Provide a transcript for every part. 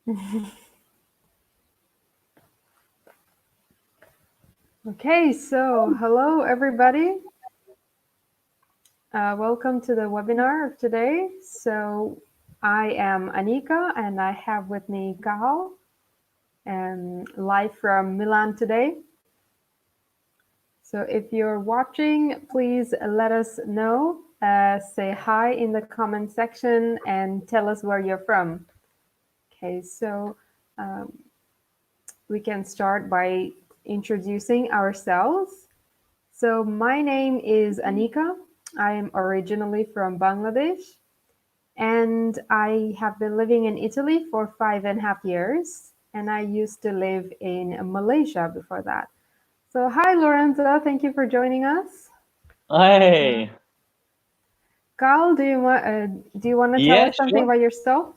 Okay, so hello everybody. Welcome to the webinar of today. So I am Anika and I have with me Cathal, live from Milan today. So if you're watching, please let us know, say hi in the comment section and tell us where you're from. Okay, so we can start by introducing ourselves. So my name is Anika. I am originally from Bangladesh and I have been living in Italy for 5.5 years. And I used to live in Malaysia before that. So hi, Lorenza. Thank you for joining us. Hey. Carl, do you want to tell Yeah, us something sure. about yourself?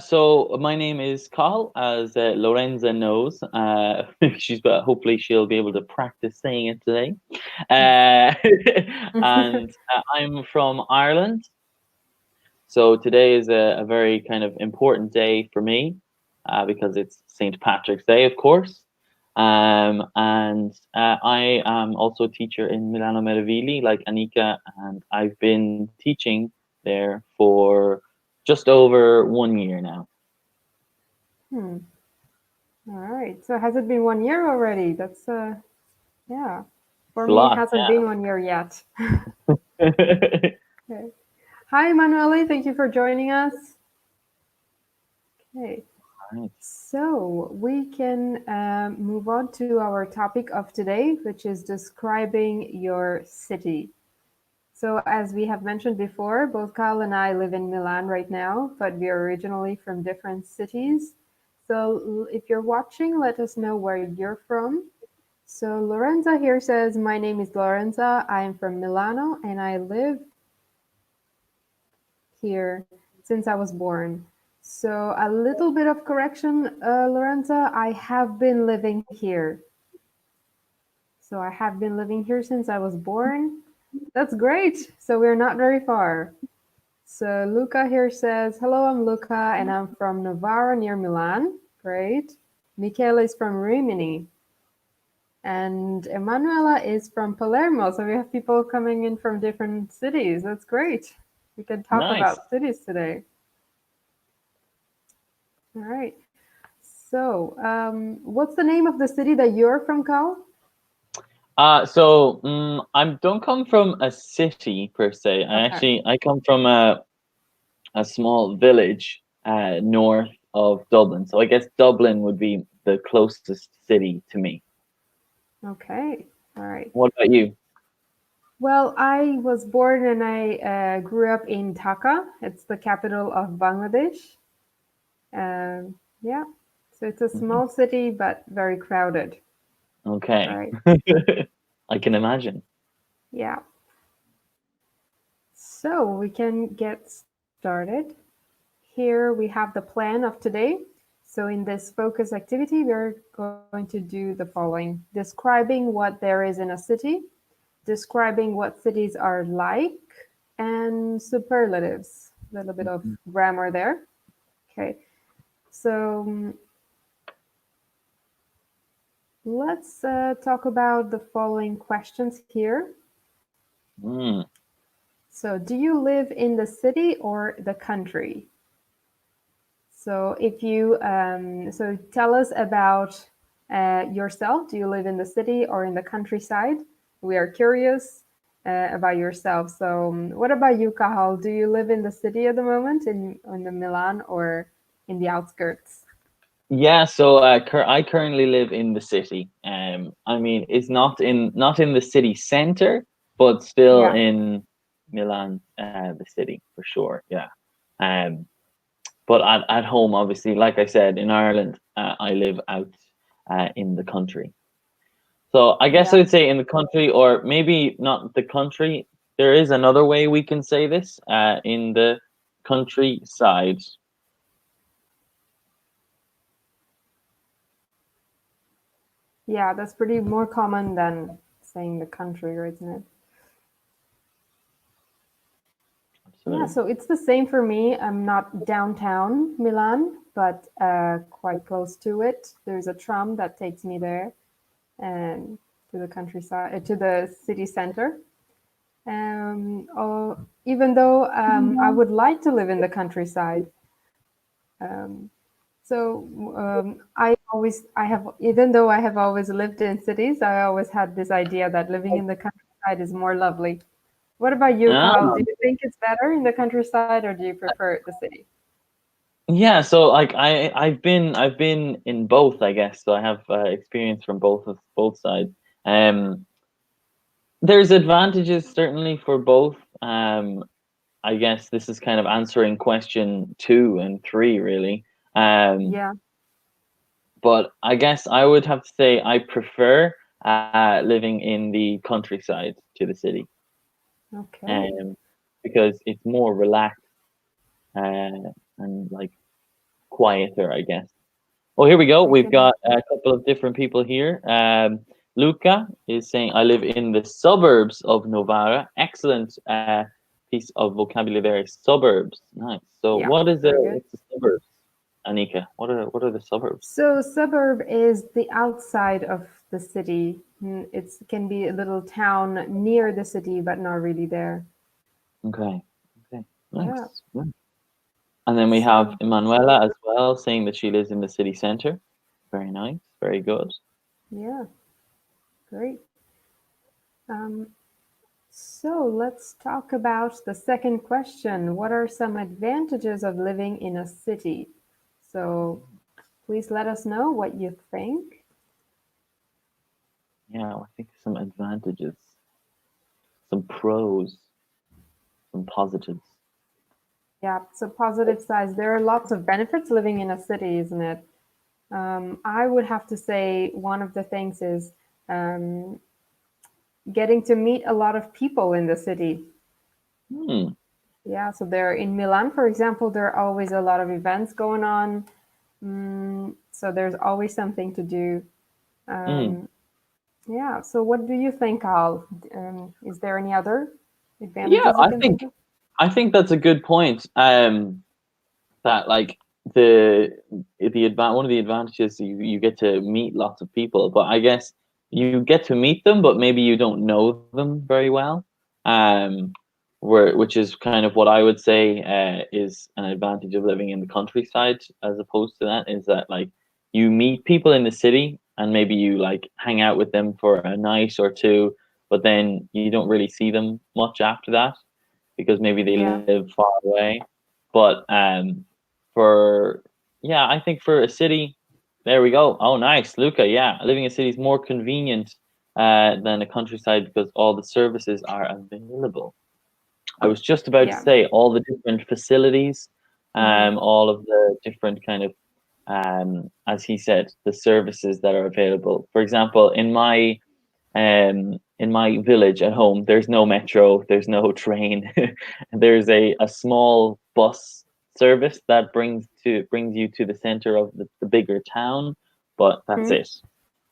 So my name is Cathal, as Lorenza knows. Hopefully she'll be able to practice saying it today. And I'm from Ireland. So today is a very kind of important day for me because it's St. Patrick's Day, of course. And I am also a teacher in Milano Meravigli, like Anika, and I've been teaching there for just over 1 year now. Hmm. All right. So has it been 1 year already? That's yeah. For It's a me, it lot, hasn't been 1 year yet. yeah. Okay. Hi, Emanuele. Thank you for joining us. Okay. Right. So we can move on to our topic of today, which is describing your city. So as we have mentioned before, both Kyle and I live in Milan right now, but we are originally from different cities. So if you're watching, let us know where you're from. So Lorenza here says, my name is Lorenza. I am from Milano and I live here since I was born. So a little bit of correction, Lorenza, I have been living here. So I have been living here since I was born. That's great. So we're not very far. So Luca here says, hello, I'm Luca and I'm from Novara near Milan. Great. Michele is from Rimini. And Emanuela is from Palermo. So we have people coming in from different cities. That's great. We can talk Nice. about cities today. All right. So what's the name of the city that you're from, Cal? I don't come from a city per se. Okay. I come from a small village north of Dublin. So I guess Dublin would be the closest city to me. Okay. All right. What about you? Well, I was born and I grew up in Dhaka. It's the capital of Bangladesh. Yeah. So it's a Mhm. small city, but very crowded. Okay. Right. I can imagine. Yeah. So we can get started. Here we have the plan of today. So in this focus activity, we're going to do the following: describing what there is in a city, describing what cities are like, and superlatives. A little bit of Mhm. grammar there. Okay. So let's talk about the following questions here. Mm. So, do you live in the city or the country? So, if you so tell us about yourself. Do you live in the city or in the countryside? We are curious about yourself. So, what about you, Cathal? Do you live in the city at the moment, in the Milan, or in the outskirts? Yeah, so I currently live in the city. I mean, it's not in the city center, but still Yeah. in Milan, the city for sure. Yeah. Um, but at home, obviously, like I said, in Ireland, I live out in the country. So I guess Yeah. I'd say in the country, or maybe not the country. There is another way we can say this in the countryside. Yeah, that's pretty more common than saying the country, isn't it? Yeah, absolutely. so it's the same for me. I'm not downtown Milan, but quite close to it. There's a tram that takes me there and to the countryside, to the city center. Even though I would like to live in the countryside. Um, I have, even though I have always lived in cities, I always had this idea that living in the countryside is more lovely. What about you, Ah, Carl? Do you think it's better in the countryside or do you prefer the city? yeah, so like I've been in both, I guess. So I have experience from both sides. Um, there's advantages certainly for both. I guess this is kind of answering question 2 and 3 really. Um, Yeah. but I guess I would have to say I prefer living in the countryside to the city, Okay. um, because it's more relaxed and like quieter, I guess. Oh, here we go. I We've can. got a couple of different people here. Luca is saying, I live in the suburbs of Novara. Excellent piece of vocabulary there. Suburbs. Nice. So Yeah. what is Very good. what's the suburbs, Anika? What are the suburbs? So suburb is the outside of the city. It can be a little town near the city, but not really there. Okay. Okay. Yeah. Nice. Nice. And then we have So Emanuela as well, saying that she lives in the city center. Very nice. Very good. yeah, great. Um, so let's talk about the second question. What are some advantages of living in a city? So please let us know what you think. Yeah, I think some advantages, some pros, some positives. Yeah, so positive sides. There are lots of benefits living in a city, isn't it? I would have to say one of the things is um, getting to meet a lot of people in the city. Hmm. Yeah, so there in Milan, for example, there are always a lot of events going on. So there's always something to do. Hmm. Um, yeah, so what do you think, Al? Is there any other Yeah, advantages you can think of? I think that's a good point. That like one of the advantages you get to meet lots of people, but I guess you get to meet them, but maybe you don't know them very well. Um, which is kind of what I would say is an advantage of living in the countryside as opposed to that is that like you meet people in the city and maybe you like hang out with them for a night or two, but then you don't really see them much after that because maybe they Yeah, live far away. But for yeah, I think for a city, there we go. Oh, nice, Luca. Yeah, living in a city is more convenient than a countryside because all the services are available. I was just about to yeah. say all the different facilities, Hmm. all of the different kind of, as he said, the services that are available. For example, in my village at home, there's no metro, there's no train. There's a small bus service that brings you to the center of the bigger town, but that's Hmm. it.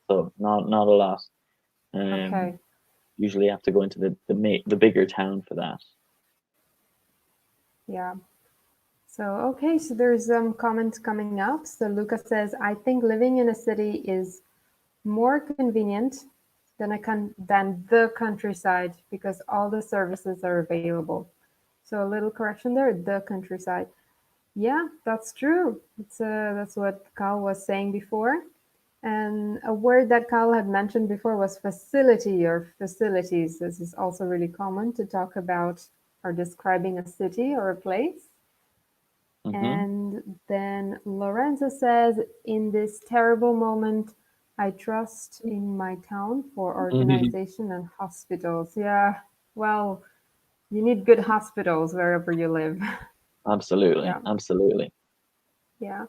So not a lot. Um, Okay. usually have to go into the bigger town for that. Yeah. So, okay, so there's some comments coming up. So Lucas says, I think living in a city is more convenient than the countryside because all the services are available. So a little correction there, the countryside. Yeah, that's true. That's what Carl was saying before. And a word that Carl had mentioned before was facility or facilities. This is also really common to talk about or describing a city or a place. Hmm. And then Lorenzo says, in this terrible moment, I trust in my town for organization and hospitals. Yeah, well, you need good hospitals wherever you live. Absolutely, Yeah, absolutely. yeah.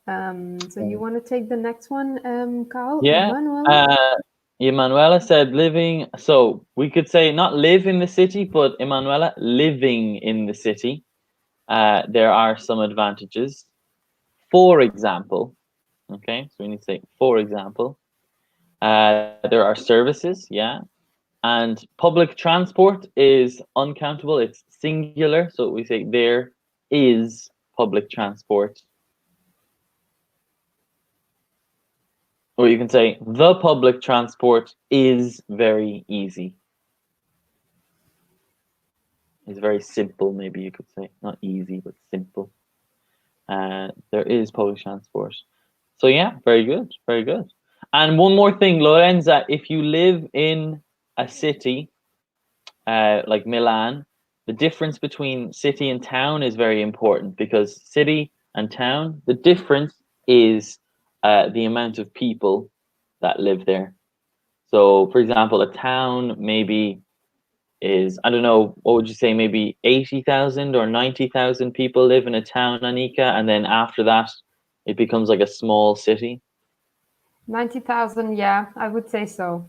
So you want to take the next one, Carl? Yeah. Emmanuel? Uh, Emanuela said living. So we could say not live in the city, but Emanuela living in the city. There are some advantages. For example, okay, so we need to say, for example, there are services, yeah, and public transport is uncountable. It's singular, so we say there is public transport. Or you can say the public transport is very easy. It's very simple, maybe you could say. Not easy, but simple. There is public transport. So yeah, very good, very good. And one more thing, Lorenza, if you live in a city like Milan, the difference between city and town is very important because city and town, the difference is the amount of people that live there. So, for example, a town maybe is, I don't know, what would you say, maybe 80,000 or 90,000 people live in a town, Anika, and then after that, it becomes like a small city. 90,000, yeah, I would say so.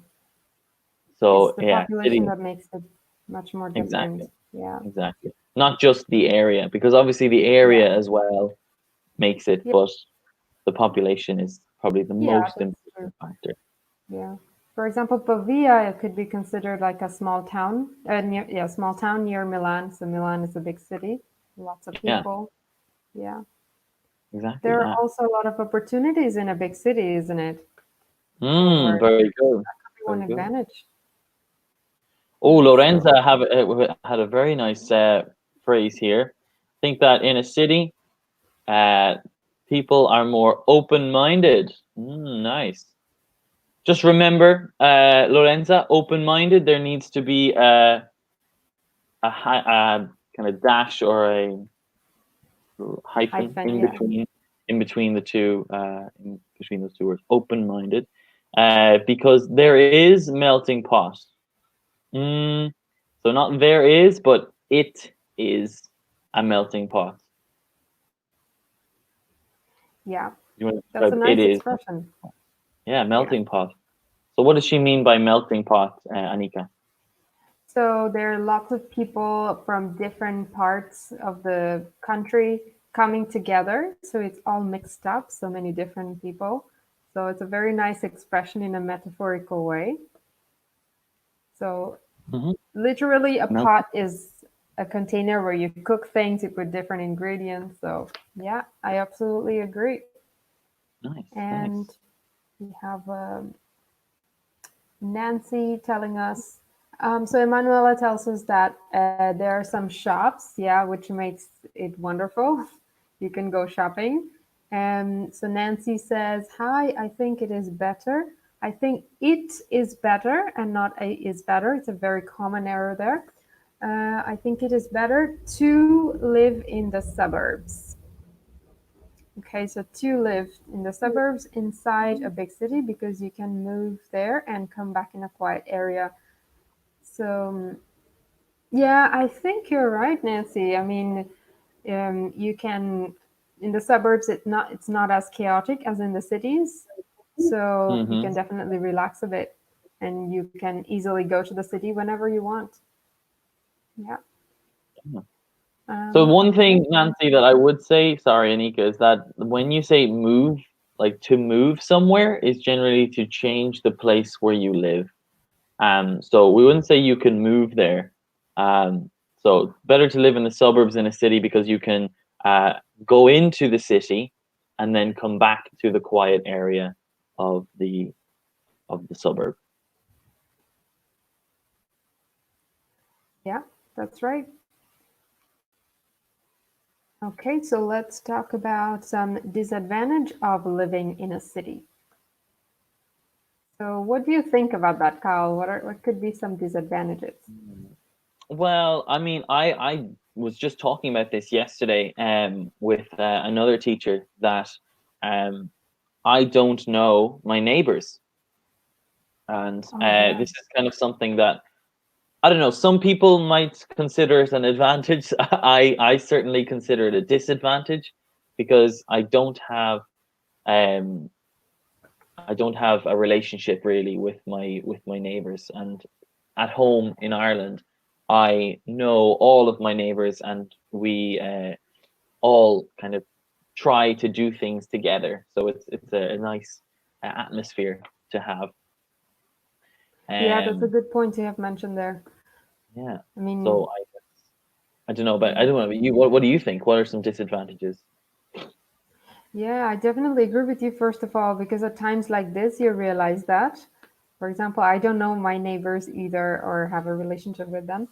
It's So, the yeah, population city, that makes it much more different. exactly, Yeah. exactly. Not just the area, because obviously the Yeah. area as well makes it, Yeah. but the population is probably the Yeah, most that's true. important factor. Yeah. For example, Pavia it could be considered like a small town, small town near Milan. So Milan is a big city, lots of Yeah, people. Yeah. exactly. There are Yeah. also a lot of opportunities in a big city, isn't it? For work. Very good. That could be one Very good. advantage. Oh, Yeah. So Lorenza had a very nice phrase here. Think that in a city, uh, people are more open-minded. Nice. Just remember, Lorenza, open-minded. There needs to be a kind of dash or a hyphen hyphen, yeah. in between the two in between those two words. Open-minded, because there is melting pot. Mm, so not there is, but it is a melting pot. Yeah. You want to That's a describe it nice is? expression. Yeah, Yeah. melting pot. So what does she mean by melting pot, Anika? So there are lots of people from different parts of the country coming together. So it's all mixed up, so many different people. So it's a very nice expression in a metaphorical way. So Mm-hmm. literally a Melting. pot is a container where you cook things, you put different ingredients. So yeah, I absolutely agree. Nice, And nice. we have Nancy telling us. So Emanuela tells us that there are some shops, yeah, which makes it wonderful. You can go shopping. So Nancy says, "Hi, I think it is better. I think it is better and not a is better. It's a very common error there. I think it is better to live in the suburbs." Okay, so to live in the suburbs inside a big city because you can move there and come back in a quiet area. So, yeah, I think you're right, Nancy. I mean, you can in the suburbs it's not as chaotic as in the cities, so you Mm-hmm. can definitely relax a bit, and you can easily go to the city whenever you want. Yeah. So one Okay. thing, Nancy, that I would say, sorry, Anika, is that when you say move, like to move somewhere, is generally to change the place where you live. So we wouldn't say you can move there. Um, so better to live in the suburbs in a city because you can uh, go into the city and then come back to the quiet area of the suburb. Yeah, that's right. Okay, so let's talk about some disadvantage of living in a city. So, what do you think about that, Kyle? What could be some disadvantages? Well, I mean, I was just talking about this yesterday with another teacher that um I don't know my neighbors, and Oh yeah, this is kind of something that I don't know. Some people might consider it an advantage. I certainly consider it a disadvantage because um I don't have a relationship really with my neighbors, and at home in Ireland I know all of my neighbors, and we all kind of try to do things together. So it's a nice atmosphere to have. yeah, that's a Um, good point you have mentioned there. yeah. I mean, So I guess. I don't know, but I Yeah. don't know. You, what do you think? What are some disadvantages? Yeah, I definitely agree with you, first of all, because at times like this, you realize that. For example, I don't know my neighbors either or have a relationship with them.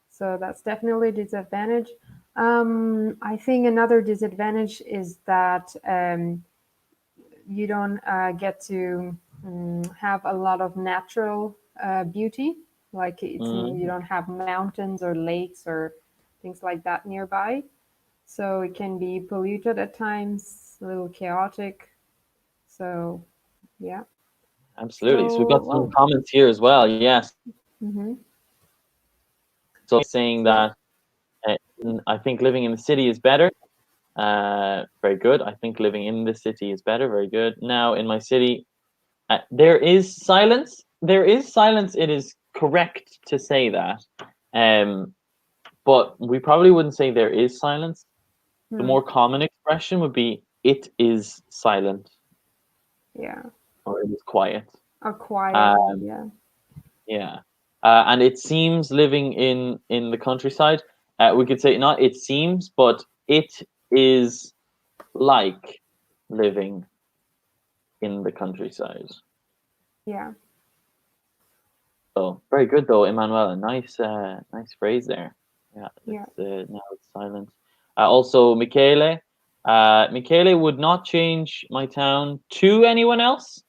So that's definitely a disadvantage. I think another disadvantage is that you don't get to have a lot of natural beauty. Like you Mm, don't have mountains or lakes or things like that nearby. So it can be polluted at times, a little chaotic. So yeah. absolutely. So we've So got some well, comments here as well. Yes. hmm So saying so that I think living in the city is better. Very good. I think living in the city is better. Very good. Now in my city, there is silence. There is silence. It is correct to say that. Um, but we probably wouldn't say there is silence. The hmm, more common expression would be it is silent yeah, or it is quiet. or quiet. Um, Yeah, yeah. And it seems living in the countryside, we could say not it seems, but it is like living in the countryside. yeah, So very good though, Emmanuel. A nice phrase there. Yeah, yeah. now it's silent. Also, Michele. Michele would not change my town to anyone else.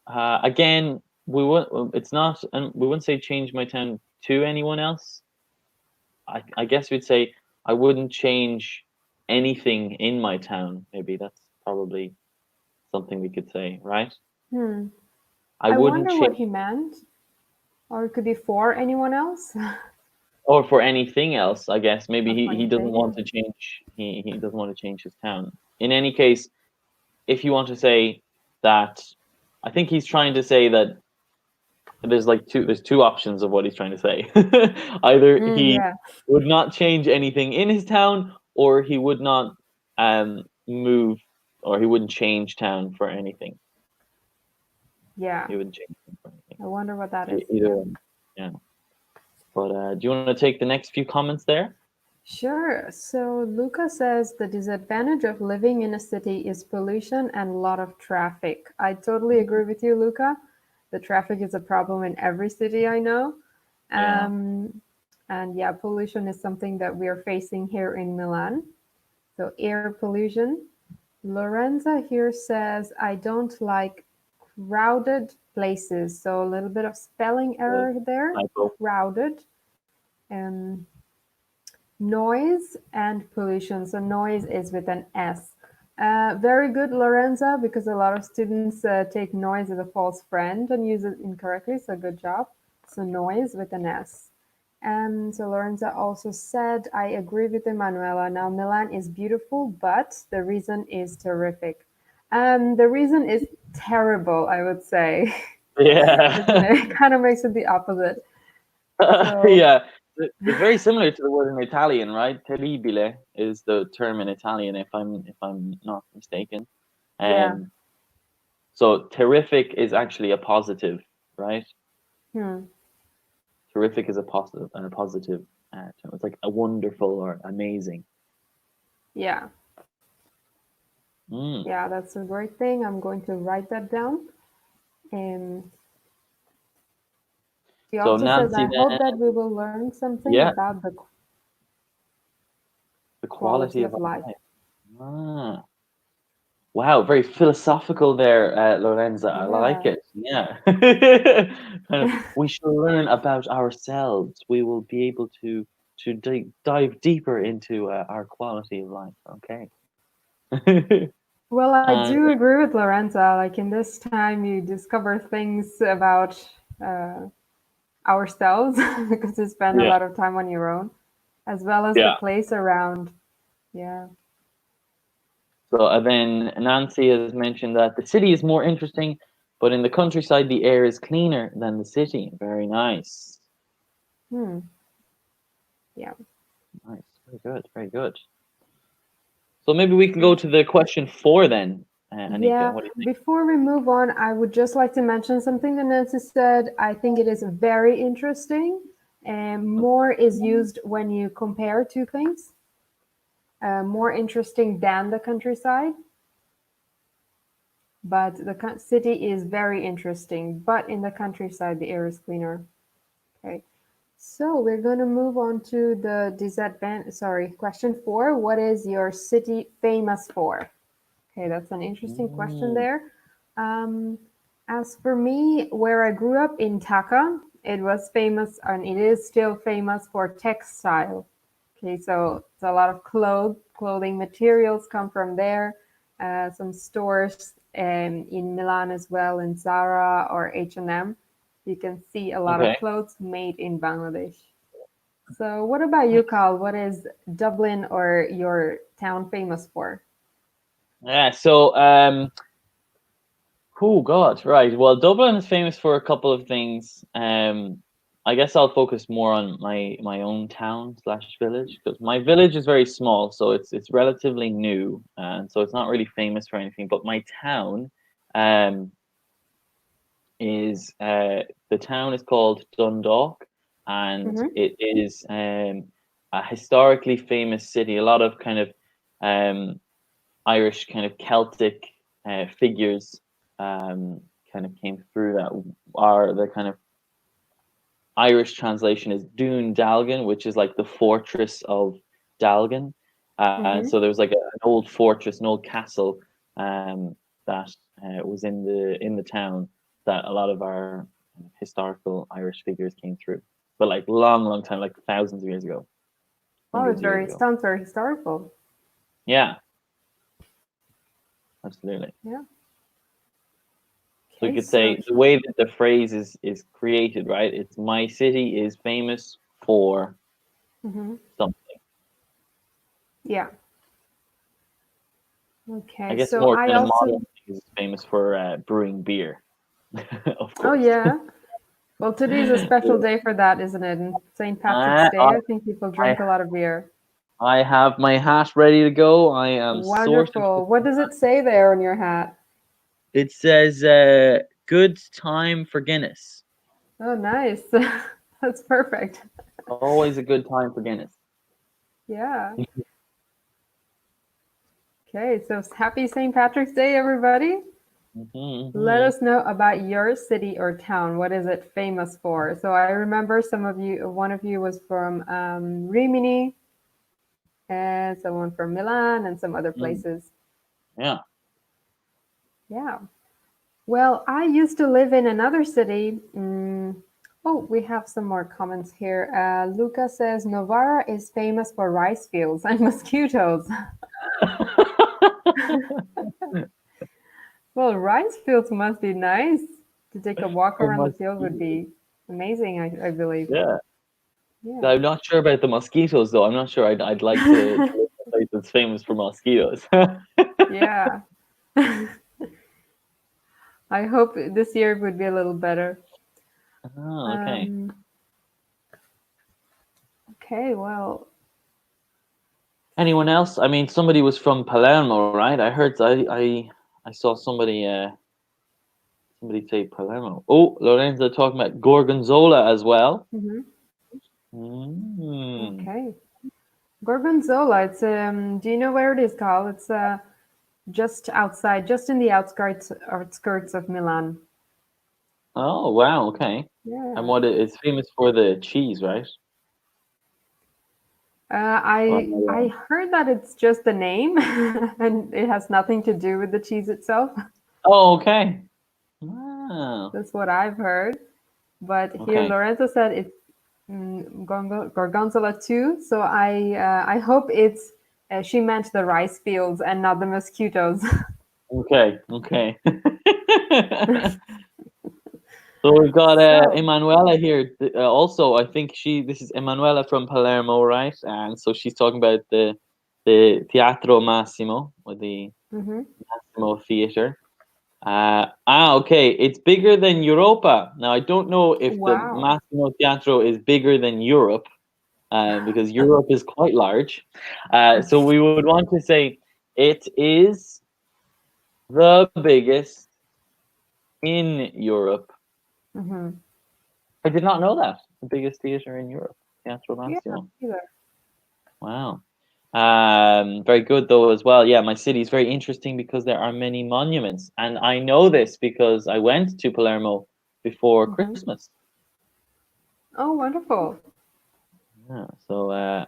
Again, we would. It's not, and we wouldn't say change my town to anyone else. I guess we'd say I wouldn't change anything in my town. Maybe that's probably something we could say, right? Hmm. I I wouldn't wonder change, what he meant, or it could be for anyone else, or for anything else. I guess maybe or for he doesn't anything. want Yeah. to change. He doesn't want to change his town. In any case, if you want to say that, I think he's trying to say that there's two options of what he's trying to say. Either he Yeah. would not change anything in his town, or he would not move, or he wouldn't change town for anything. Yeah. He wouldn't change town for anything. I wonder what that is. Either Yeah. one. Yeah. But do you want to take the next few comments there? Sure. So Luca says the disadvantage of living in a city is pollution and a lot of traffic. I totally agree with you, Luca. The traffic is a problem in every city I know. Yeah. Um, and yeah, pollution is something that we are facing here in Milan. So air pollution. Lorenza here says, I don't like crowded places. So a little bit of spelling The error there. typo. Crowded. Um, Noise and pollution. So noise is with an S. Very good, Lorenza, because a lot of students take noise as a false friend and use it incorrectly. So good job. So noise with an S. And so Lorenza also said, I agree with Emanuela. Now Milan is beautiful, but the reason is terrific. The reason is terrible, I would say, isn't Yeah. it? It kind of makes it the opposite. So Yeah. It's very similar to the word in Italian, right? Terribile is the term in Italian, if I'm not mistaken. yeah. Um, so terrific is actually a positive, right? Hmm. Terrific is a positive and a positive term. It's like a wonderful or amazing. Yeah. Mm. Yeah, that's a great thing. I'm going to write that down. And he So also says, Nancy, I hope then, that we will learn something yeah, about the the quality quality of of our life. life. Ah, wow, very philosophical there, Lorenza. I like Yeah. it. Yeah. Kind of, we shall learn about ourselves. We will be able to dive deeper into our quality of life. Okay. Well, I And do agree with Lorenza. Like in this time, you discover things about uh, ourselves because you spend a yeah, lot of time on your own, as well as the yeah. place around. Yeah. So then Nancy has mentioned that the city is more interesting, but in the countryside the air is cleaner than the city. Very nice. Hmm. Yeah. Nice. Very good. Very good. So maybe we can go to the question four then, Anika. Yeah, What do you think? before we move on, I would just like to mention something that Nancy said. I think it is very interesting. More is used when you compare two things. More interesting than the countryside. But the city is very interesting. But in the countryside, the air is cleaner. Okay. So we're going to move on to the question 4. What is your city famous for? Okay, that's an interesting question there. As for me, where I grew up in Taka, it was famous and it is still famous for textile. Okay, so it's a lot of clothing materials come from there. Some stores in Milan as well, in Zara or H&M. You can see a lot of Okay. clothes made in Bangladesh. So what about you, Carl? What is Dublin or your town famous for? Yeah. So, oh God, right. Well, Dublin is famous for a couple of things. I guess I'll focus more on my own town slash village because my village is very small, so it's relatively new, and so it's not really famous for anything. But my town, um, is the town is called Dundalk, and Mm-hmm. it is a historically famous city. A lot of kind of Irish kind of Celtic figures kind of came through that are the kind of Irish translation is Dún Dalgan, which is like the fortress of Dalgan. And Mm-hmm. so there was like an old fortress, an old castle that was in the town that a lot of our historical Irish figures came through. But like long time, like thousands of years ago, Oh, hundreds of years ago. sounds very historical. Yeah, absolutely. Yeah. So you Okay, could so say the way that the phrase is created, right? It's my city is famous for mm-hmm. something. Yeah. I Okay, guess so more I kind of also modern is famous for brewing beer, of oh course. yeah. Well, today is a special day for that, isn't it? And St. Patrick's I, Day, I think people I drink a lot of beer. I have my hat ready to go. I am sorted. Wonderful. What does it say there on your hat? It says good time for Guinness. Oh, nice. That's perfect. Always a good time for Guinness. Yeah. Okay, so happy St. Patrick's Day, everybody. Let Mm-hmm. us know about your city or town. What is it famous for? So I remember one of you was from Rimini, and someone from Milan, and some other Mm. places. Yeah. Yeah. Well, I used to live in another city. Oh, we have some more comments here. Luca says Novara is famous for rice fields and mosquitoes. Well, rice fields must be nice. To take a walk It around the must field would be. be amazing, I believe. Yeah. Yeah. I'm not sure about the mosquitoes though. I'm not sure I'd like to live in a place that's famous for mosquitoes. Yeah. I hope this year would be a little better. Oh, okay. Um, okay, well, Anyone else? I mean, somebody was from Palermo, right? I heard. I saw somebody say Palermo. Oh, Lorenzo talking about Gorgonzola as well. mhm, Mm. okay. Gorgonzola, it's do you know where it is, Carl? It's just outside, just in the outskirts of Milan. Oh, wow. Okay. And Yeah. what it's famous for the cheese, right? Or am I I wrong? heard that it's just the name and it has nothing to do with the cheese itself. Oh, okay. Wow. That's what I've heard. But here Okay. Lorenzo said it's Gorgonzola too. So I hope it's she meant the rice fields and not the mosquitoes. Okay. Okay. So we've got So Emanuela here. Also, I think this is Emanuela from Palermo, right? And so she's talking about the Teatro Massimo, or the mhm. Massimo Theatre. Okay. It's bigger than Europa. Now, I don't know if the Wow. Massimo Teatro is bigger than Europe, because Europe is quite large. So we would want to say it is the biggest in Europe. Mhm. I did not know that. the biggest theater in Europe, Teatro Yeah, Nazionale. either. Wow. Very good though as well. Yeah, my city is very interesting because there are many monuments, and I know this because I went to Palermo before Hmm. Christmas. Oh, wonderful. Yeah, so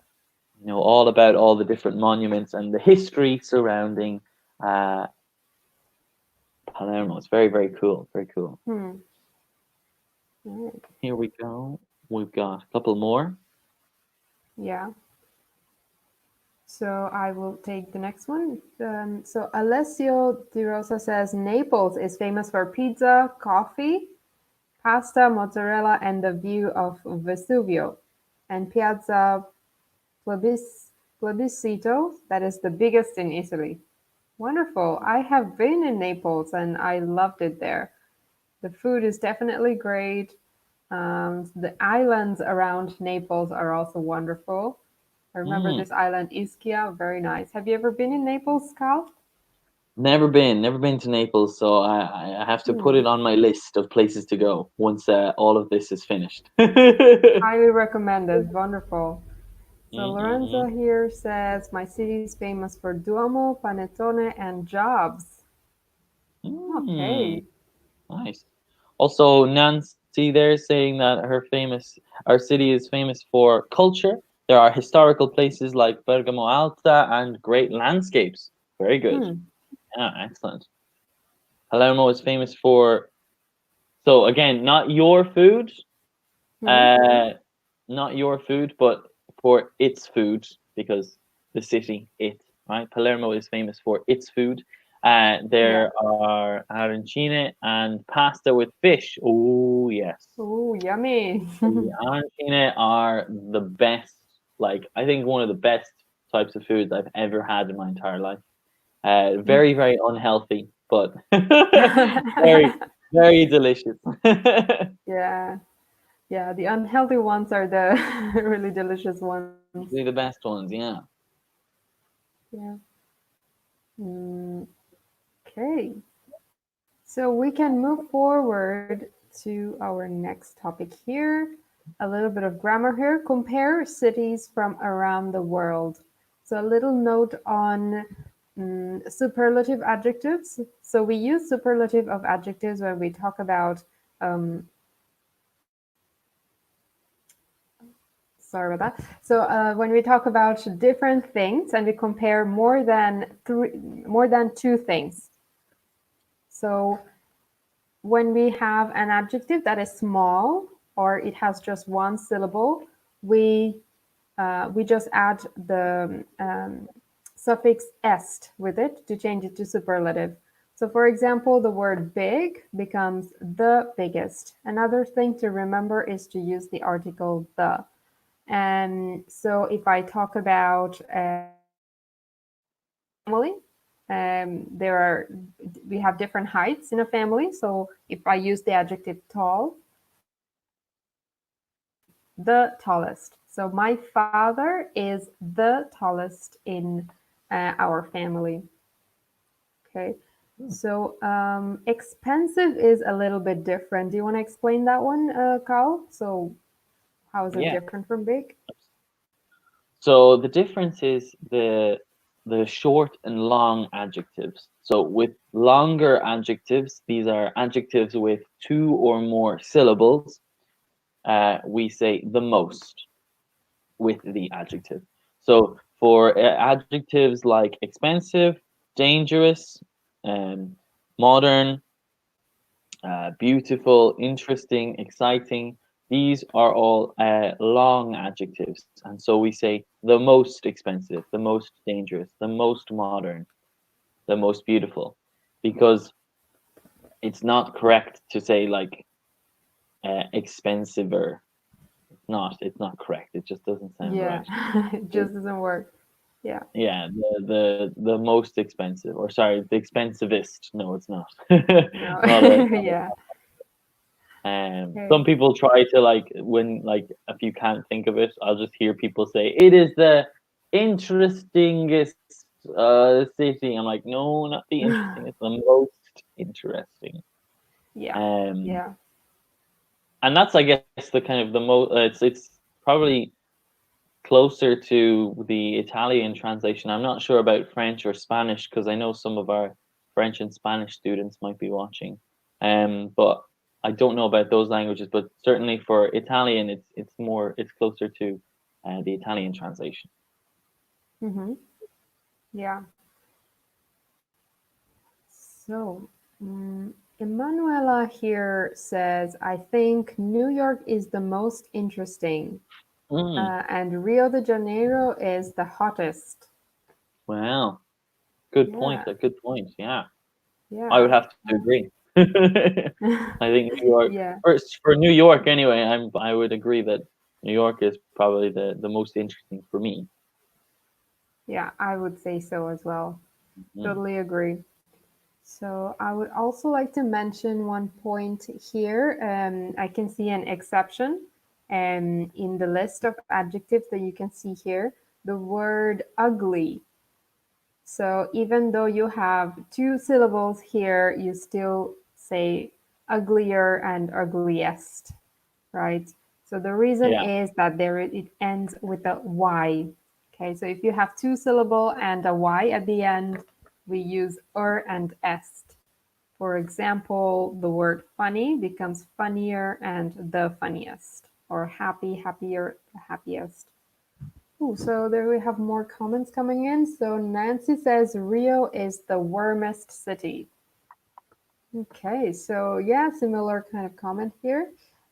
all about all the different monuments and the history surrounding uh, Palermo. It's very, very cool. Very cool. Hmm. Right. Here we go. We've got a couple more. Yeah. So I will take the next one. So Alessio Di Rosa says Naples is famous for pizza, coffee, pasta, mozzarella, and the view of Vesuvio. And Piazza Plebiscito, that is the biggest in Italy. Wonderful. I have been in Naples and I loved it there. The food is definitely great. The islands around Naples are also wonderful. I remember Mm, this island, Ischia, very nice. Have you ever been in Naples, Cal? never been to Naples, so I have to put Hmm. it on my list of places to go once all of this is finished. Highly recommended. Wonderful. So Lorenzo Mm-mm-mm. here says, my city is famous for Duomo, panettone, and jobs. Mm, Okay. nice. Also, Nancy there saying that our city is famous for culture. There are historical places like Bergamo Alta and great landscapes. Very good. Hmm. Yeah, excellent. Palermo is famous for, so again, Hmm. uh, not your food, but for its food, because the city, right? Palermo is famous for its food. Yeah. There are arancine and pasta with fish. Oh, yes. Oh, yummy. The arancine are the best, like, I think one of the best types of foods I've ever had in my entire life. Very, very unhealthy, but very, very delicious. Yeah. Yeah. The unhealthy ones are the really delicious ones. Usually the best ones, yeah. Yeah. Mm, okay. So we can move forward to our next topic here. A little bit of grammar here. Compare cities from around the world. So a little note on superlative adjectives. So we use superlative of adjectives when we talk about um, sorry about that. So when we talk about different things and we compare more than two things. So when we have an adjective that is small or it has just one syllable, we just add the suffix est with it to change it to superlative. So, for example, the word big becomes the biggest. Another thing to remember is to use the article the. And so, if I talk about family, there are we have different heights in a family. So, if I use the adjective tall, the tallest. So my father is the tallest in our family. Okay. So expensive is a little bit different. Do you want to explain that one, Carl? So how is it Yeah. different from big? So the difference is the short and long adjectives. So with longer adjectives, these are adjectives with two or more syllables. We say the most with the adjective. So for adjectives like expensive, dangerous, um, modern, beautiful, interesting, exciting. These are all long adjectives. And so we say the most expensive, the most dangerous, the most modern, the most beautiful, because it's not correct to say like expensiver. It's not correct. It just doesn't sound Yeah, right. it just doesn't work. Yeah. Yeah, the most expensive, or sorry, the expensivest. No, it's not. No. Not a Yeah. Some Okay. people try to like when like if you can't think of it, I'll just hear people say it is the interestingest city. I'm like, no, not the interesting. It's the most interesting. Yeah. Um, Yeah. and that's, I guess, the kind of the most. It's probably closer to the Italian translation. I'm not sure about French or Spanish because I know some of our French and Spanish students might be watching. But I don't know about those languages. But certainly for Italian, it's closer to the Italian translation. Mm-hmm. Yeah. So, Emanuela here says, I think New York is the most interesting, Mm, and Rio de Janeiro is the hottest. wow, good point. Yeah, A good point. Yeah, I would yeah, have to agree. I think New York, yeah, for New York anyway, I would agree that New York is probably the most interesting for me. yeah, I would say so as well. Mm. Totally agree. So I would also like to mention one point here. I can see an exception in the list of adjectives that you can see here, the word ugly. So even though you have two syllables here, you still say uglier and ugliest, right? So the reason Yeah, is that it ends with a Y. Okay, so if you have two syllable and a Y at the end, we use and est. For example, the word funny becomes funnier and the funniest, or happy, happier, the happiest. Ooh, so there we have more comments coming in. So Nancy says Rio is the warmest city. Okay, so yeah, similar kind of comment here.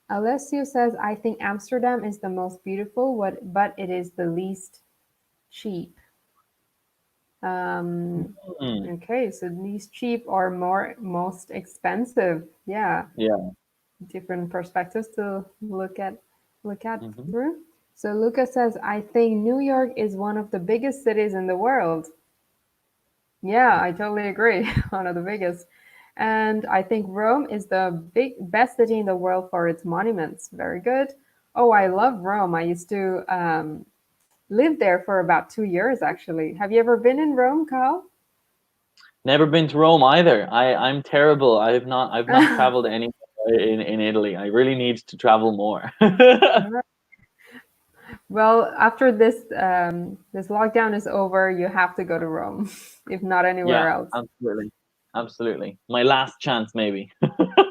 Alessio says, I think Amsterdam is the most beautiful, but it is the least cheap. Um, mm, okay, so least cheap or most expensive. Yeah, yeah. different perspectives to look at Hmm. through. So Lucas says, I think New York is one of the biggest cities in the world. Yeah, I totally agree. One of the biggest. And I think Rome is the best city in the world for its monuments. Very good. Oh, I love Rome. I used to live there for about 2 years, actually. Have you ever been in Rome, Carl? Never been to Rome either. I'm terrible. I've not traveled anywhere in Italy. I really need to travel more. Well, after this lockdown is over, you have to go to Rome, if not Yeah, anywhere else. absolutely. Absolutely. My last chance maybe.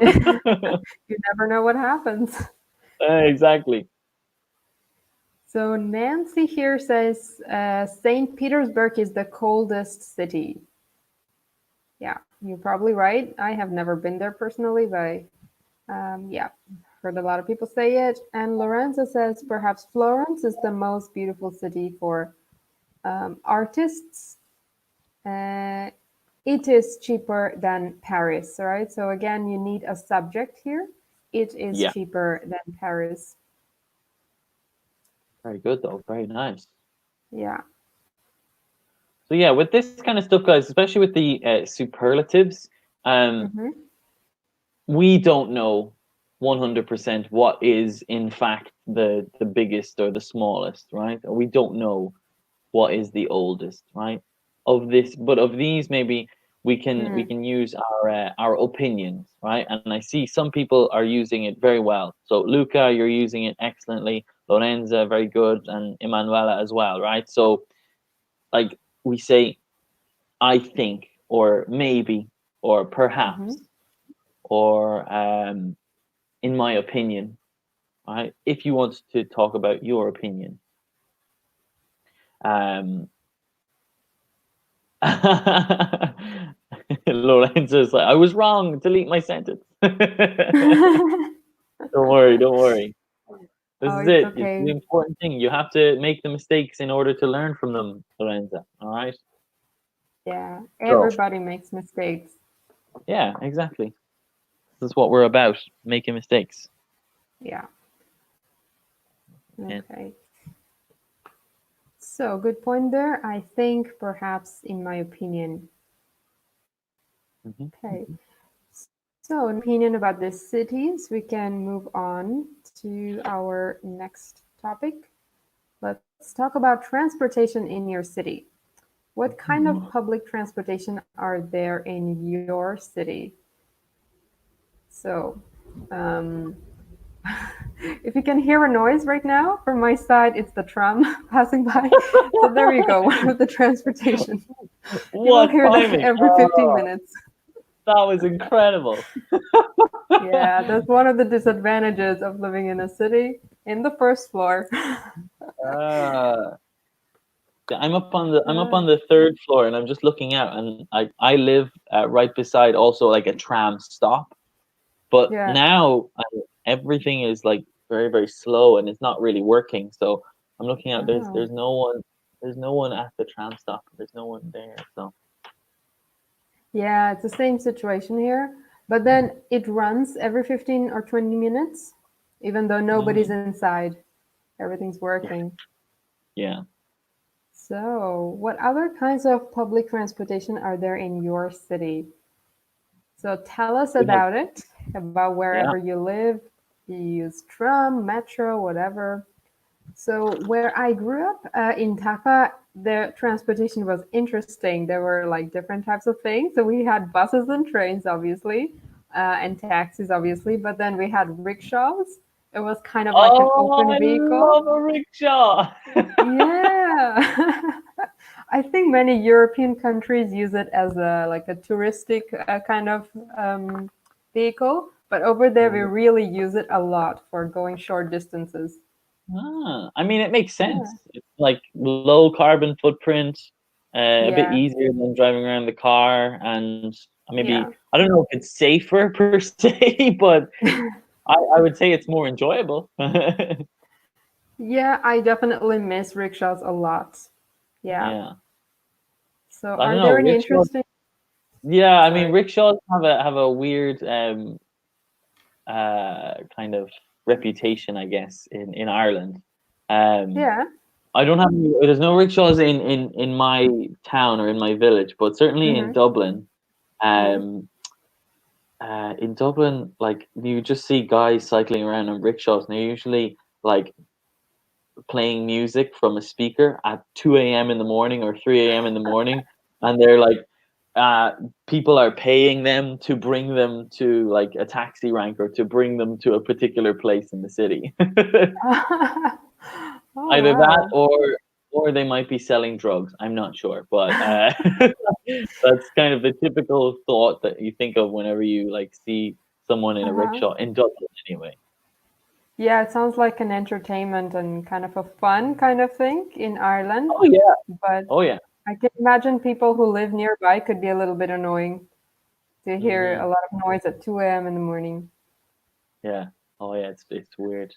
You never know what happens. Exactly. So Nancy here says St. Petersburg is the coldest city. Yeah, you're probably right. I have never been there personally, but yeah, heard a lot of people say it. And Lorenzo says perhaps Florence is the most beautiful city for artists. Uh, it is cheaper than Paris, right? So again, you need a subject here. It is Yeah. cheaper than Paris. Very good though. Very nice. Yeah. So yeah, with this kind of stuff, guys, especially with the superlatives, um, Mm-hmm. we don't know 100% what is in fact the biggest or the smallest, right? Or we don't know what is the oldest, right? Of this, but of these, maybe Mm. we can use our opinions, right? And I see some people are using it very well. So Luca, you're using it excellently. Lorenza, very good, and Emanuela as well, right? So like we say, I think, or maybe, or Mm-hmm. perhaps, or in my opinion, right? If you want to talk about your opinion, um, Lorenzo's like, I was wrong. Delete my sentence. Don't worry, don't worry. This Oh, is it's it. It's the okay. important thing. You have to make the mistakes in order to learn from them, Lorenza. All right. Yeah, So everybody makes mistakes. yeah, exactly. This is what we're about, making mistakes. Yeah. Yeah. Okay. So, good point there. I think perhaps, in my opinion. Hmm. Okay. So, an opinion about the cities, we can move on to our next topic. Let's talk about transportation in your city. What kind of public transportation are there in your city? So, um, If you can hear a noise right now, from my side, it's the tram passing by. So there you go, one of the transportation. You will What hear that timing? every 15 Oh, minutes. that was incredible. Yeah, that's one of the disadvantages of living in a city in the first floor. Uh, I'm up Uh, on the third floor, and I'm just looking out, and I live right beside also like a tram stop. But yeah. now everything is like very very slow, and it's not really working. So I'm looking out. Oh. There's no one at the tram stop. There's no one there. So Yeah, it's the same situation here. But then it runs every 15 or 20 minutes, even though nobody's mm, inside. Everything's working. yeah. So, what other kinds of public transportation are there in your city? So, tell us We have about it, about yeah. wherever you live. You use tram, metro, whatever. So, where I grew up in Taka, the transportation was interesting. There were like different types of things. So, we had buses and trains, obviously, and taxis, obviously, but then we had rickshaws. It was kind of like an Oh, open I vehicle. love a rickshaw. Yeah. I think many European countries use it as a like a touristic kind of vehicle, but over there we really use it a lot for going short distances. I mean, it makes Yeah. sense. It's like low carbon footprint, a bit Yeah. easier than driving around the car, and maybe Yeah. I don't know if it's safer per se, but I would say it's more enjoyable. Yeah, I definitely miss rickshaws a lot. Yeah. Yeah, So I don't are know. there any Rickshaws. interesting Yeah, I mean, sorry. rickshaws have a weird kind of reputation, I guess, in Ireland. Um, Yeah. I don't have there's no rickshaws in my town or in my village, but certainly Mm-hmm. Mm-hmm. Um, in Dublin, like you just see guys cycling around on rickshaws, and they're usually like playing music from a speaker at 2 a.m. in the morning or 3 a.m. in the morning, and they're like, uh, people are paying them to bring them to like a taxi rank or to bring them to a particular place in the city. Oh Either that wow. or they might be selling drugs. I'm not sure, but that's kind of the typical thought that you think of whenever you like see someone in a Uh-huh. rickshaw in Dublin, anyway. Yeah, it sounds like an entertainment and kind of a fun kind of thing in Ireland. Oh yeah, But oh yeah. I can imagine people who live nearby could be a little bit annoying to hear Hmm. a lot of noise at 2 a.m. in the morning. Yeah. Oh yeah. It's weird,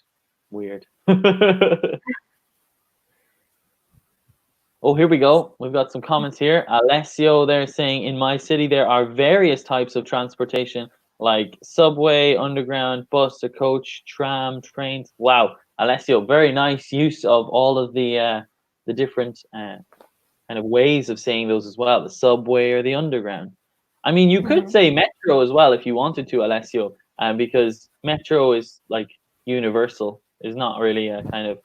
weird. Oh, here we go. We've got some comments here. Alessio, they're saying in my city there are various types of transportation like subway, underground, bus, a coach, tram, trains. Wow, Alessio, very nice use of all of the different kind of ways of saying those as well, the subway or the underground. I mean, you could Hmm. say metro as well if you wanted to, Alessio, because metro is like universal. Is not really a kind of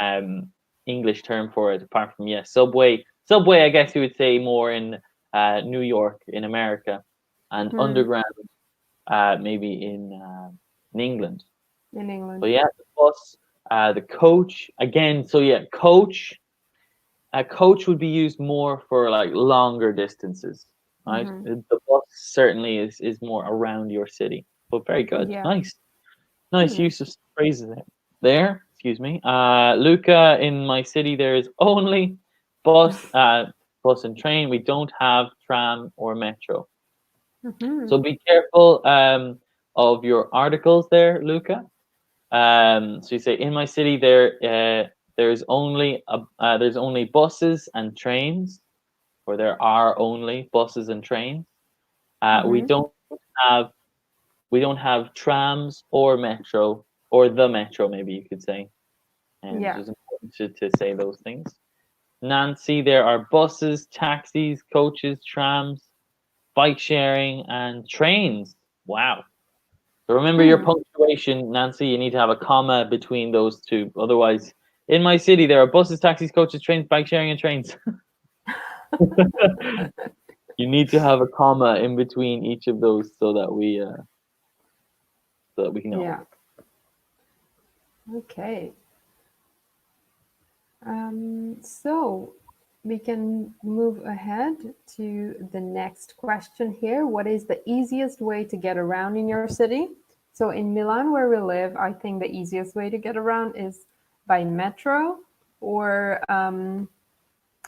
um, English term for it, apart from yes, subway. Subway, I guess you would say more in New York in America, and Hmm. underground maybe in England. In But England. yeah, the bus, the coach again. So yeah, coach. A coach would be used more for like longer distances, right? Hmm. The bus certainly is more around your city. But very good, Yeah. nice. Nice Hmm. use of phrases there. There, excuse me. Luca, in my city, there is only bus, bus and train. We don't have tram or metro. Hmm. So be careful of your articles there, Luca. So you say, in my city, there's only buses and trains, or there are only buses and trains. We Hmm. have we don't have trams or metro or the metro, maybe you could say. And it's Yeah. just important to say those things. Nancy, there are buses, taxis, coaches, trams, bike sharing, and trains. Wow. So remember your Hmm. punctuation, Nancy. You need to have a comma between those two. Otherwise, in my city, there are buses, taxis, coaches, trains, bike sharing, and trains. You need to have a comma in between each of those so that we know. Yeah. Okay. So we can move ahead to the next question here. What is the easiest way to get around in your city? So in Milan, where we live, I think the easiest way to get around is by metro or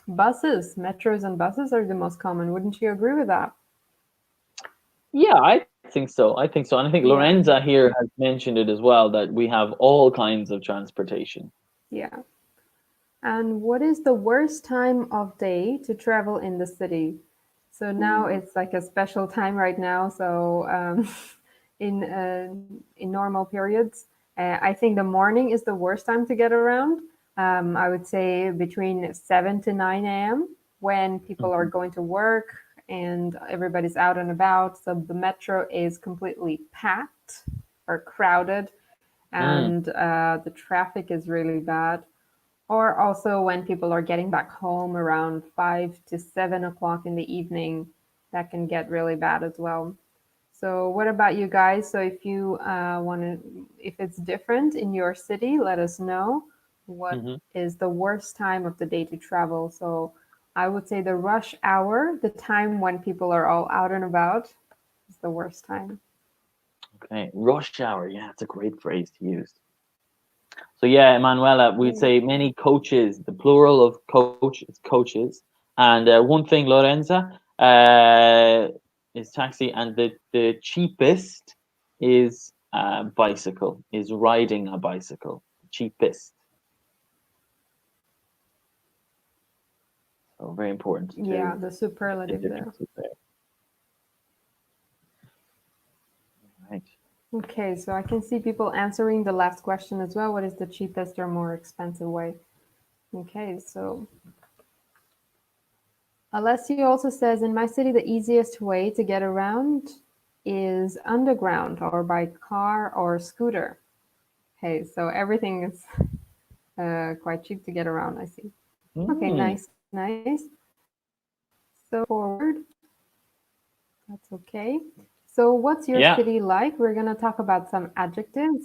buses. Metros and buses are the most common. Wouldn't you agree with that? Yeah, I think so. I think so. And I think Yeah, Lorenza here has mentioned it as well that we have all kinds of transportation. yeah. And what is the worst time of day to travel in the city? So now it's like a special time right now. So in normal periods, I think the morning is the worst time to get around. I would say between 7 to 9 a.m. when people are Mhm. going to work and everybody's out and about. So the metro is completely packed or crowded, Mm, and the traffic is really bad. Or also when people are getting back home around 5 to 7 o'clock in the evening, that can get really bad as well. So, what about you guys? So, if you want to, if it's different in your city, let us know. What mhm. is the worst time of the day to travel? So, I would say the rush hour, the time when people are all out and about, is the worst time. Okay. Rush hour. Yeah, it's a great phrase to use. So yeah, Emanuela, we'd Okay. say many coaches. The plural of coach is coaches. And one thing, Lorenza, is taxi, and the cheapest is bicycle. Is riding a bicycle cheapest? So very important Yeah, to the get the superlative there. differences there. Right. Okay, so I can see people answering the last question as well. What is the cheapest or more expensive way? Okay, so Alessio also says in my city, the easiest way to get around is underground or by car or scooter. Okay, so everything is quite cheap to get around, I see. Okay, Mm, nice, nice. So forward, that's okay. So what's your yeah. city like? We're gonna talk about some adjectives.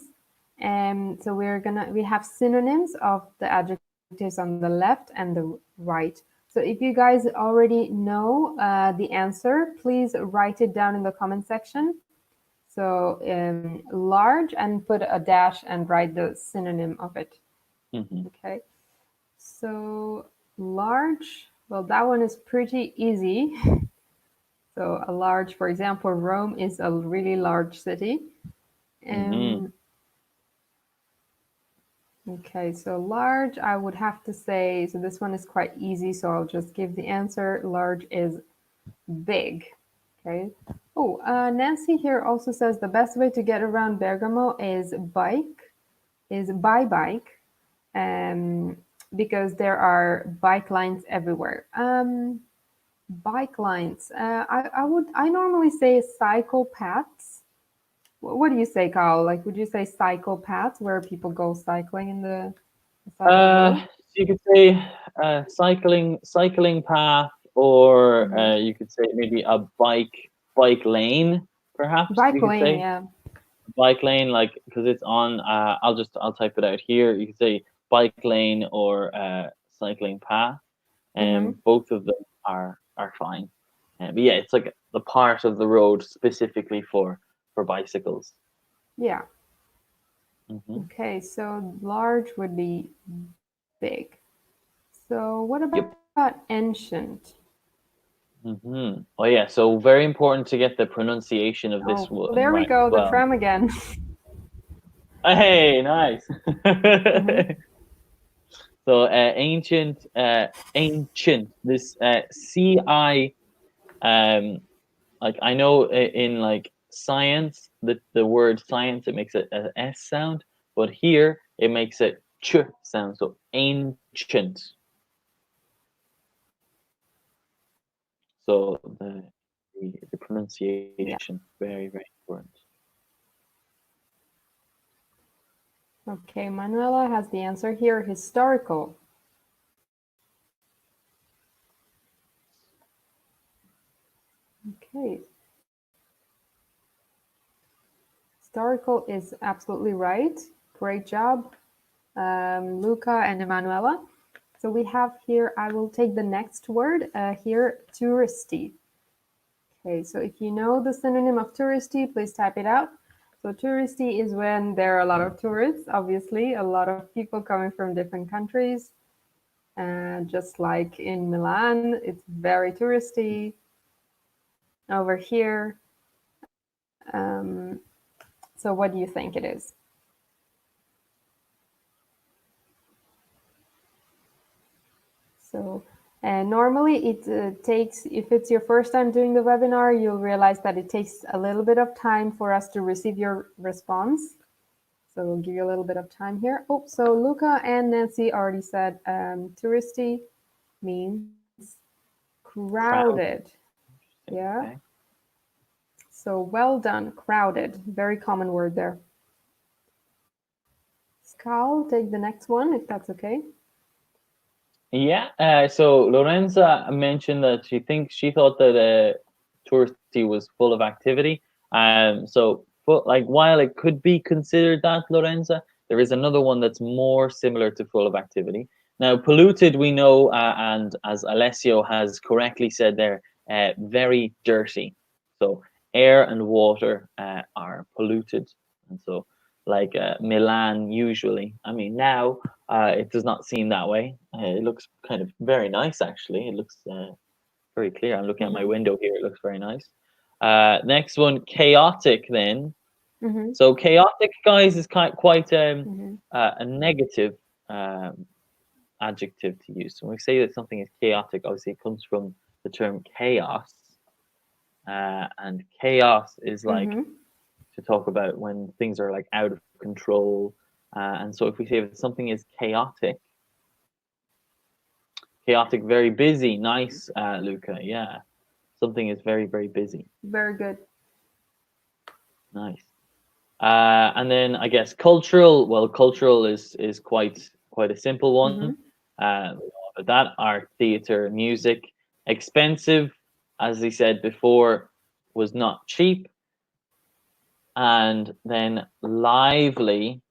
So we have synonyms of the adjectives on the left and the right. So if you guys already know the answer, please write it down in the comment section. So large and put a dash and write the synonym of it. Hmm. Okay. So large, well, that one is pretty easy. So a large, for example, Rome is a really large city. Hmm. Um, okay, so large, I would have to say, so this one is quite easy, so I'll just give the answer. Large is big. Okay. Oh, Nancy here also says the best way to get around Bergamo is by bike, um, because there are bike lines everywhere. Bike lines. I normally say cycle paths. What do you say, Carl? Like, would you say cycle paths where people go cycling in the side of the road? So you could say cycling path, or Hmm. you could say maybe a bike lane, perhaps Bike we could lane, say yeah. bike lane, like because it's on. I'll type it out here. You could say bike lane or cycling path, and Hmm. both of them are fine. But yeah, it's like the part of the road specifically for bicycles. Yeah. Hmm. Okay, so large would be big. So what about Yep. ancient? Oh yeah, so very important to get the pronunciation of Oh, this well, one there we right as go, the well. tram again. Hey, nice. Hmm. So ancient. This ci, um like I know in like science, the word science, it makes a s sound, but here it makes a ch sound. So ancient. So the Yeah. pronunciation very very important. Okay, Manuela has the answer here. Historical. Okay, historical is absolutely right. Great job. Luca and Emanuela. So we have here, I will take the next word here, touristy. Okay, so if you know the synonym of touristy, please type it out. So touristy is when there are a lot of tourists, obviously, a lot of people coming from different countries. And just like in Milan, it's very touristy. Over here, so what do you think it is? So normally it takes, if it's your first time doing the webinar, you'll realize that it takes a little bit of time for us to receive your response. So we'll give you a little bit of time here. Oh, so Luca and Nancy already said touristy means crowded. Yeah. Okay. So well done, crowded. Very common word there. Skal, take the next one if that's okay. Yeah. So Lorenza mentioned that she thought that touristy was full of activity. So like while it could be considered that, Lorenza, there is another one that's more similar to full of activity. Now, polluted, we know, and as Alessio has correctly said there, very dirty. So air and water are polluted, and so like Milan usually. I mean, now it does not seem that way. It looks kind of very nice, actually. It looks very clear. I'm looking at my window here. It looks very nice. Next one, chaotic then. So chaotic, guys, is quite a negative adjective to use. So when we say that something is chaotic, obviously it comes from the term chaos. And chaos is like to talk about when things are like out of control. And so if we say that something is chaotic, very busy, nice, Luca, yeah. Something is very, very busy. Very good. Nice. And then I guess cultural, well, cultural is quite a simple one. That art, theater, music, expensive, as he said before, was not cheap. And then lively,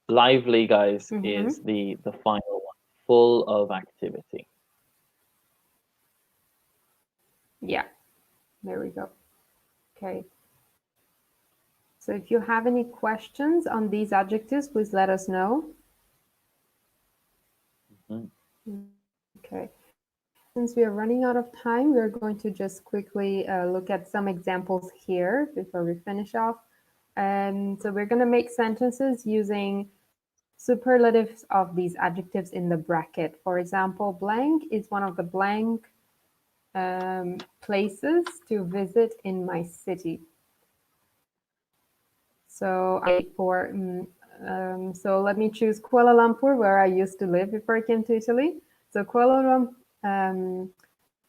lively, guys, is the final one, full of activity. Yeah, there we go. Okay. So if you have any questions on these adjectives, please let us know. Okay. Since we are running out of time, we're going to just quickly look at some examples here before we finish off. So we're going to make sentences using superlatives of these adjectives in the bracket. For example, blank is one of the blank places to visit in my city. So so let me choose Kuala Lumpur, where I used to live before I came to Italy. So Kuala Lumpur,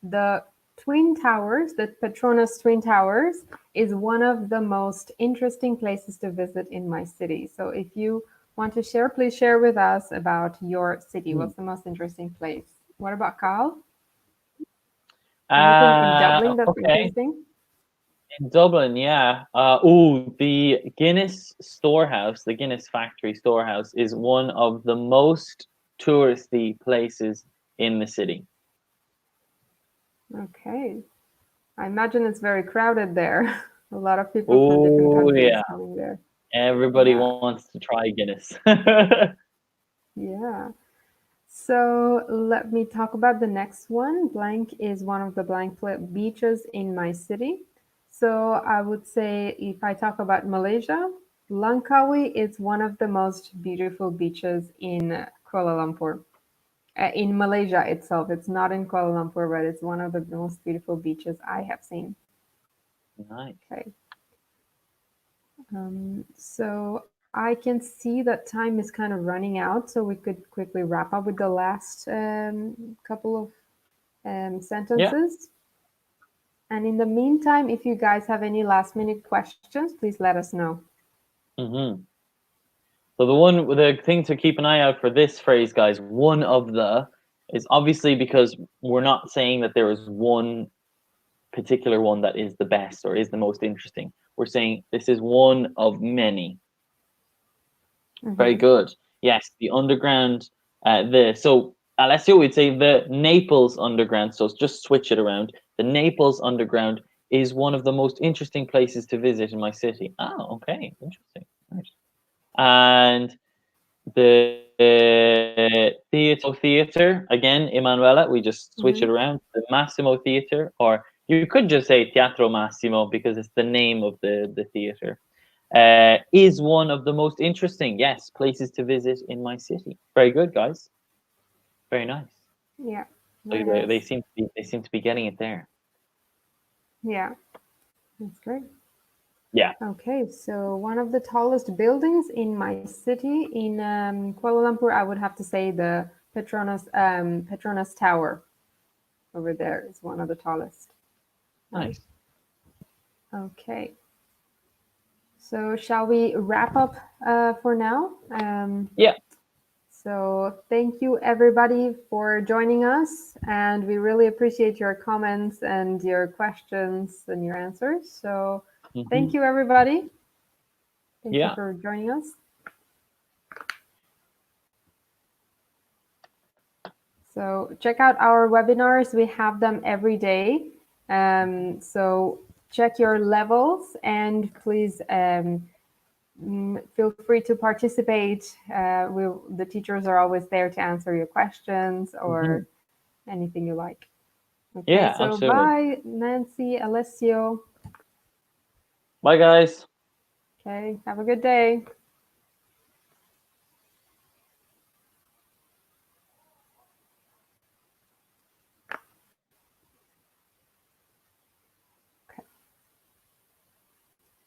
the Twin Towers, the Petronas Twin Towers, is one of the most interesting places to visit in my city. So if you want to share, please share with us about your city. What's the most interesting place? What about Carl? Anything in Dublin that's interesting? In Dublin, yeah. The Guinness Storehouse, the Guinness Factory Storehouse, is one of the most touristy places in the city. Okay. I imagine it's very crowded there. A lot of people from different countries coming there. Everybody wants to try Guinness. Yeah. So let me talk about the next one. Blank is one of the blank beaches in my city. So I would say if I talk about Malaysia, Langkawi is one of the most beautiful beaches in Kuala Lumpur. In Malaysia itself, it's not in Kuala Lumpur, but it's one of the most beautiful beaches I have seen. Nice. Okay. So I can see that time is kind of running out, so we could quickly wrap up with the last couple of sentences. And in the meantime, if you guys have any last minute questions, please let us know. So the thing to keep an eye out for this phrase, guys, one of the, is obviously because we're not saying that there is one particular one that is the best or is the most interesting. We're saying this is one of many. Very Mm-hmm. good. Yes, the underground. So Alessio would say the Naples underground. So just switch it around. The Naples underground is one of the most interesting places to visit in my city. Oh, okay, interesting. Nice. And the Theater again, Emanuela. We just switch it Mm-hmm. around. The Massimo Theater, or you could just say Teatro Massimo because it's the name of the theater. Is one of the most interesting, yes, places to visit in my city. Very good, guys. Very nice. Yeah, So very nice. they seem to be getting it there. Yeah, that's great. Yeah. Okay, so one of the tallest buildings in my city in Kuala Lumpur, I would have to say the Petronas Tower over there is one of the tallest. Right. Nice. Okay. So shall we wrap up for now? Yeah. So thank you everybody for joining us, and we really appreciate your comments and your questions and your answers. So thank Hmm. you everybody. Thank you Yeah. for joining us. So check out our webinars. We have them every day. So check your levels and please feel free to participate. The teachers are always there to answer your questions Hmm. or anything you like. Okay, Yeah, so absolutely. bye, Nancy, Alessio. Bye, guys. Okay, have a good day.